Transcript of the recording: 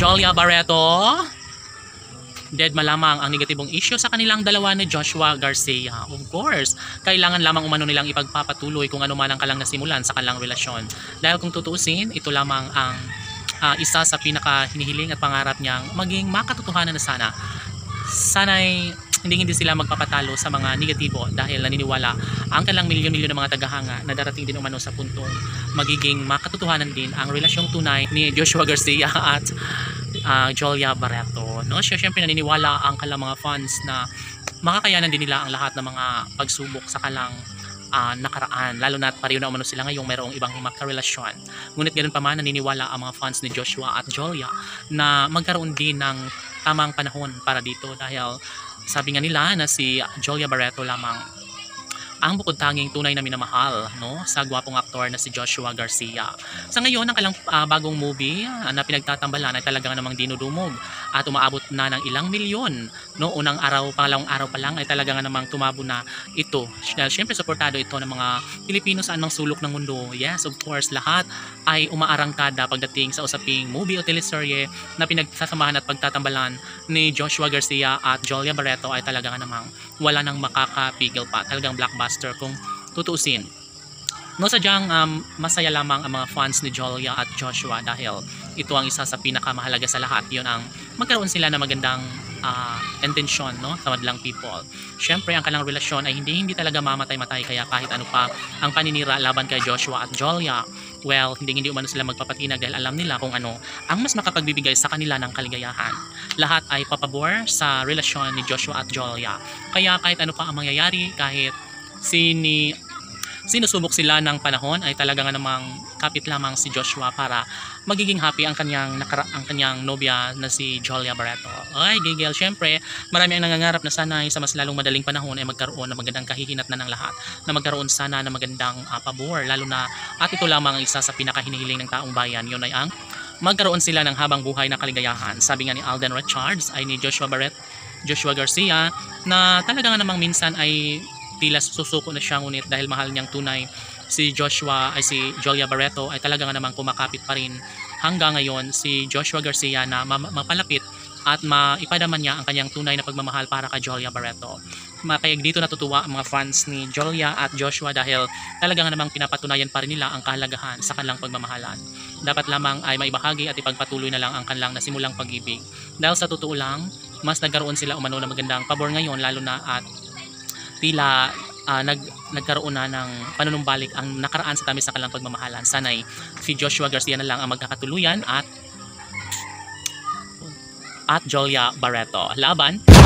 Jolia Barreto. Dead malamang ang negatibong issue sa kanilang dalawa ni Joshua Garcia. Of course, kailangan lamang umano nilang ipagpapatuloy kung ano man ang kalang nasimulan sa kanilang relasyon. Dahil kung tutuusin, ito lamang ang isa sa pinaka hinihiling at pangarap niyang maging makatotohanan na sana. Sana'y hindi sila magpapatalo sa mga negatibo dahil naniniwala ang kanilang milyon-milyon na mga tagahanga na darating din umano sa puntong magiging makatotohanan din ang relasyong tunay ni Joshua Garcia at Jolia Barreto. No? Siyempre naniniwala ang kanilang mga fans na makakayanan din nila ang lahat ng mga pagsubok sa kanilang nakaraan, lalo na pareho na umano sila ngayong mayroong ibang makarelasyon. Ngunit ganoon pa man, naniniwala ang mga fans ni Joshua at Jolia na magkaroon din ng tamang panahon para dito dahil sabi nga nila na si Jolia Barreto lamang ang bukod tanging tunay na minamahal, no, sa gwapong aktor na si Joshua Garcia. Sa ngayon, ang kailang bagong movie na pinagtatambalan ay talagang namang dinudumog at umaabot na ng ilang milyon. No, unang araw, pangalawang araw pa lang ay talagang namang tumabo na ito. Siyempre, suportado ito ng mga Pilipino saan mang sulok ng mundo. Yes, of course, lahat ay umaarangkada pagdating sa usaping movie o teleserye na pinagsasamahan at pagtatambalan ni Joshua Garcia at Jolia Barreto ay talagang namang wala nang makakapigil pa. Talagang blockbuster kung tutuusin. No, sadyang masaya lamang ang mga fans ni Jolia at Joshua dahil ito ang isa sa pinakamahalaga sa lahat. Yun ang magkaroon sila ng magandang intensyon, no, sa madlang people. Siyempre, ang kanilang relasyon ay hindi talaga mamatay-matay, kaya kahit ano pa ang paninira laban kay Joshua at Jolia, well, hindi umano sila magpapatinag dahil alam nila kung ano ang mas makapagbibigay sa kanila ng kaligayahan. Lahat ay papabor sa relasyon ni Joshua at Jolia. Kaya kahit ano pa ang mangyayari, kahit sinusubok sila ng panahon, ay talaga nga namang kapit lamang si Joshua para magiging happy ang kanyang nobya na si Jolia Barreto. Ay, gigil, syempre marami ang nangangarap na sana sa mas lalong madaling panahon ay magkaroon ng magandang kahihinat na ng lahat, na magkaroon sana ng magandang pabor, lalo na at ito lamang ang isa sa pinakahinihiling ng taong bayan, yun ay ang magkaroon sila ng habang buhay na kaligayahan. Sabi nga ni Alden Richards ay ni Joshua Garcia na talaga nga namang minsan ay tila susuko na siya, ngunit dahil mahal niyang tunay si Jolia Barreto ay talaga nga namang kumakapit pa rin hanggang ngayon si Joshua Garcia na mapalapit at maipadaman niya ang kanyang tunay na pagmamahal para kay Jolia Barreto. Kaya dito natutuwa ang mga fans ni Jolia at Joshua dahil talaga nga namang pinapatunayan pa rin nila ang kahalagahan sa kanilang pagmamahalan. Dapat lamang ay maibahagi at ipagpatuloy na lang ang kanilang nasimulang pag-ibig. Dahil sa totoo lang, mas nagkaroon sila umano ng magandang pabor ngayon, lalo na at tila nagkaroon na ng panunumbalik ang nakaraan sa tamis sa kanilang pagmamahalan. Sana'y si Joshua Garcia na lang ang magkakatuluyan at Jolia Barreto. Laban!